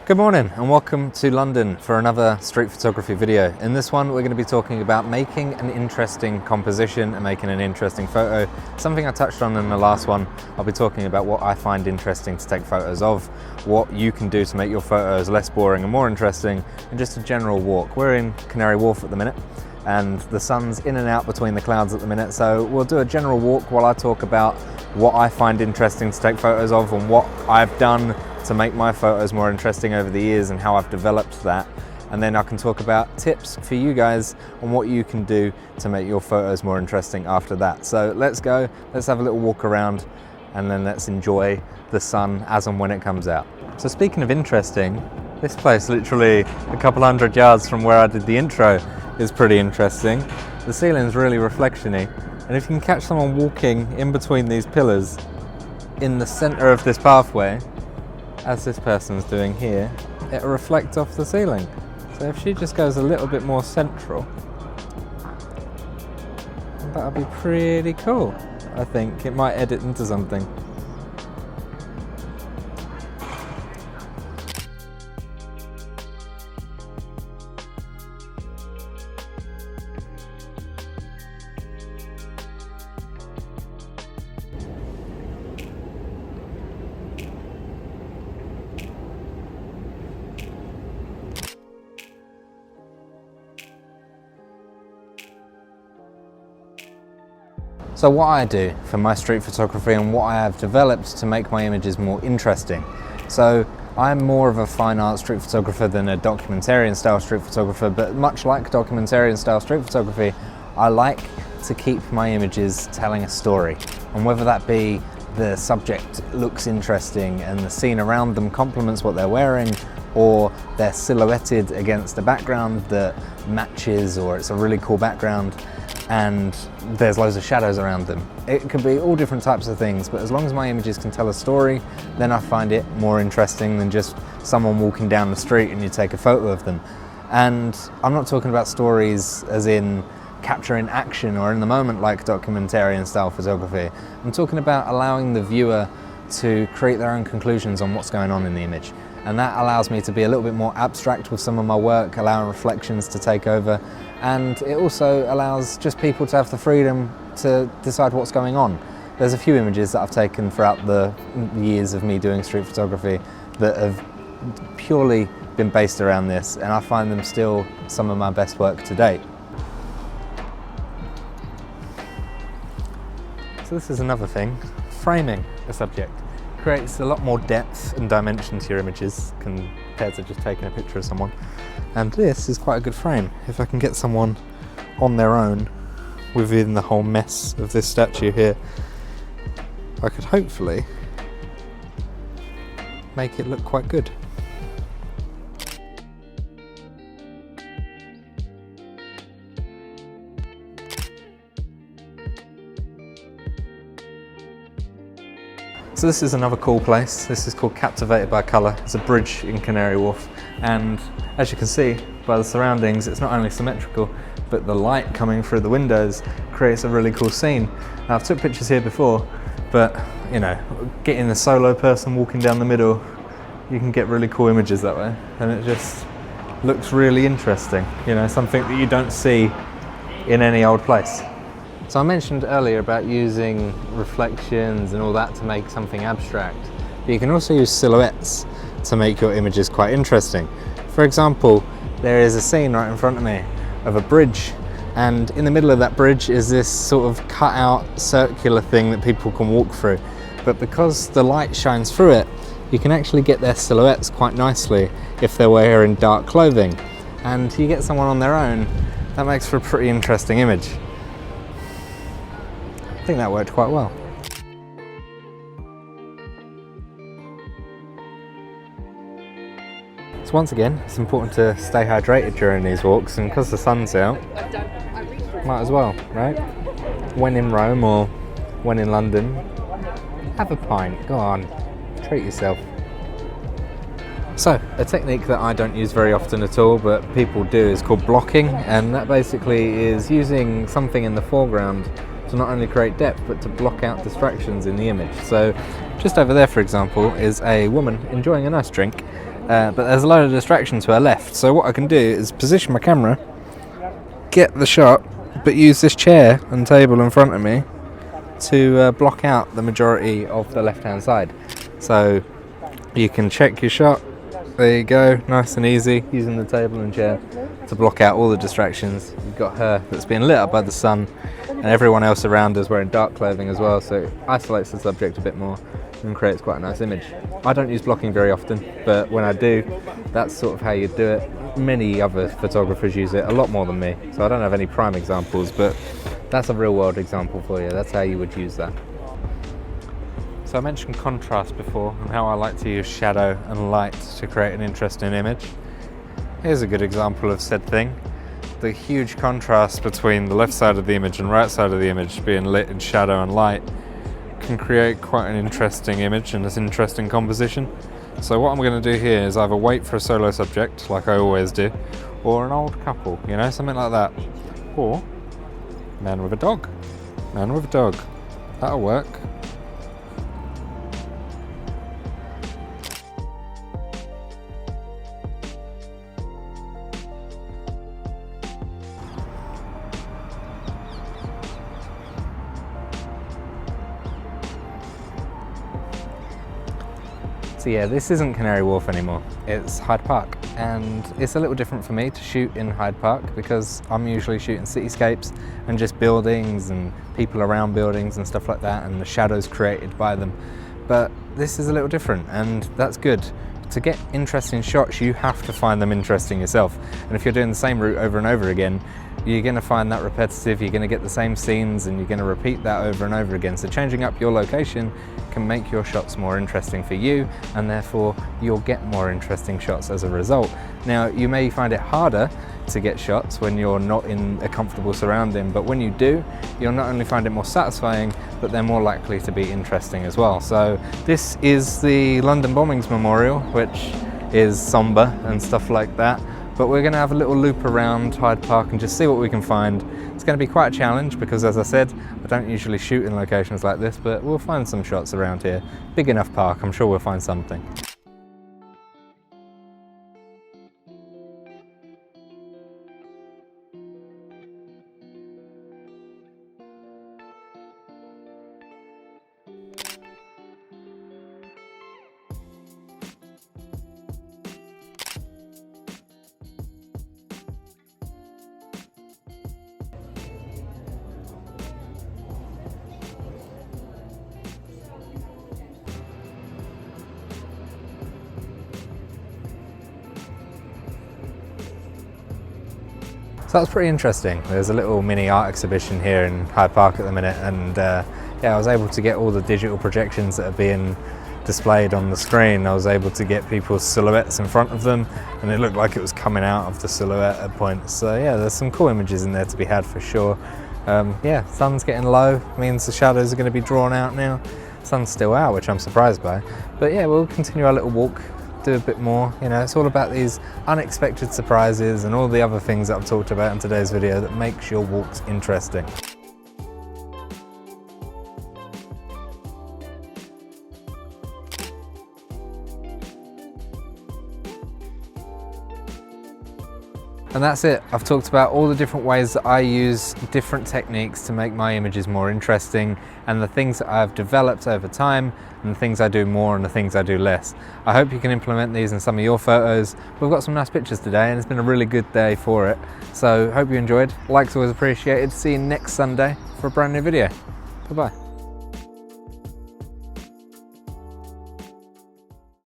Good morning and welcome to London for another street photography video. In this one we're going to be talking about making an interesting composition and making an interesting photo. Something I touched on in the last one. I'll be talking about what I find interesting to take photos of, what you can do to make your photos less boring and more interesting, and just a general walk. We're in Canary Wharf at the minute and the sun's in and out between the clouds at the minute, so we'll do a general walk while I talk about what I find interesting to take photos of and what I've done to make my photos more interesting over the years and how I've developed that. And then I can talk about tips for you guys on what you can do to make your photos more interesting after that. So let's go, let's have a little walk around and then let's enjoy the sun as and when it comes out. So speaking of interesting, this place literally a couple hundred yards from where I did the intro is pretty interesting. The ceiling's really reflection-y, and if you can catch someone walking in between these pillars in the center of this pathway, as this person's doing here, it'll reflect off the ceiling. So if she just goes a little bit more central, that'll be pretty cool. I think it might edit into something. So what I do for my street photography and what I have developed to make my images more interesting. So I'm more of a fine art street photographer than a documentarian style street photographer, but much like documentarian style street photography, I like to keep my images telling a story. And whether that be the subject looks interesting and the scene around them complements what they're wearing, or they're silhouetted against a background that matches, or it's a really cool background and there's loads of shadows around them. It could be all different types of things, but as long as my images can tell a story, then I find it more interesting than just someone walking down the street and you take a photo of them. And I'm not talking about stories as in capturing action or in the moment like documentarian style photography. I'm talking about allowing the viewer to create their own conclusions on what's going on in the image. And that allows me to be a little bit more abstract with some of my work, allowing reflections to take over. And it also allows just people to have the freedom to decide what's going on. There's a few images that I've taken throughout the years of me doing street photography that have purely been based around this, and I find them still some of my best work to date. So this is another thing, framing a subject creates a lot more depth and dimension to your images compared to just taking a picture of someone. And this is quite a good frame. If I can get someone on their own within the whole mess of this statue here, I could hopefully make it look quite good. So this is another cool place. This is called Captivated by Colour. It's a bridge in Canary Wharf, and as you can see by the surroundings, it's not only symmetrical, but the light coming through the windows creates a really cool scene. Now, I've took pictures here before, but you know, getting the solo person walking down the middle, you can get really cool images that way, and it just looks really interesting. You know, something that you don't see in any old place. So I mentioned earlier about using reflections and all that to make something abstract, but you can also use silhouettes to make your images quite interesting. For example, there is a scene right in front of me of a bridge, and in the middle of that bridge is this sort of cut out circular thing that people can walk through. But because the light shines through it, you can actually get their silhouettes quite nicely if they're wearing dark clothing. And you get someone on their own, that makes for a pretty interesting image. I think that worked quite well. So once again, it's important to stay hydrated during these walks, and because the sun's out, might as well, right? When in Rome or when in London, have a pint, go on, treat yourself. So, a technique that I don't use very often at all, but people do, is called blocking, and that basically is using something in the foreground to not only create depth, but to block out distractions in the image. So just over there, for example, is a woman enjoying a nice drink, but there's a load of distraction to her left. So what I can do is position my camera, get the shot, but use this chair and table in front of me to block out the majority of the left-hand side. So you can check your shot. There you go, nice and easy, using the table and chair to block out all the distractions. You've got her that's being lit up by the sun, and everyone else around us wearing dark clothing as well, so it isolates the subject a bit more and creates quite a nice image. I don't use blocking very often, but when I do, that's sort of how you do it. Many other photographers use it, a lot more than me, so I don't have any prime examples, but that's a real world example for you. That's how you would use that. So I mentioned contrast before and how I like to use shadow and light to create an interesting image. Here's a good example of said thing. The huge contrast between the left side of the image and right side of the image being lit in shadow and light can create quite an interesting image and an interesting composition. So what I'm going to do here is either wait for a solo subject, like I always do, or an old couple, you know, something like that. Or man with a dog. Man with a dog. That'll work. So yeah, this isn't Canary Wharf anymore, it's Hyde Park, and it's a little different for me to shoot in Hyde Park because I'm usually shooting cityscapes and just buildings and people around buildings and stuff like that, and the shadows created by them. But this is a little different, and that's good. To get interesting shots, you have to find them interesting yourself, and if you're doing the same route over and over again, you're going to find that repetitive, you're going to get the same scenes and you're going to repeat that over and over again. So changing up your location can make your shots more interesting for you, and therefore you'll get more interesting shots as a result. Now, you may find it harder to get shots when you're not in a comfortable surrounding, but when you do, you'll not only find it more satisfying, but they're more likely to be interesting as well. So this is the London Bombings Memorial, which is somber and stuff like that. But we're going to have a little loop around Hyde Park and just see what we can find. It's going to be quite a challenge because, as I said, I don't usually shoot in locations like this, but we'll find some shots around here. Big enough park, I'm sure we'll find something. So that was pretty interesting. There's a little mini art exhibition here in Hyde Park at the minute, and yeah, I was able to get all the digital projections that are being displayed on the screen. I was able to get people's silhouettes in front of them, and it looked like it was coming out of the silhouette at points. So yeah, there's some cool images in there to be had for sure. Yeah, sun's getting low, means the shadows are going to be drawn out now. Sun's still out, which I'm surprised by. But yeah, we'll continue our little walk, do a bit more. You know, it's all about these unexpected surprises and all the other things that I've talked about in today's video that makes your walks interesting. And that's it. I've talked about all the different ways that I use different techniques to make my images more interesting, and the things that I've developed over time, and the things I do more and the things I do less. I hope you can implement these in some of your photos. We've got some nice pictures today and it's been a really good day for it. So hope you enjoyed. Likes always appreciated. See you next Sunday for a brand new video. Bye bye.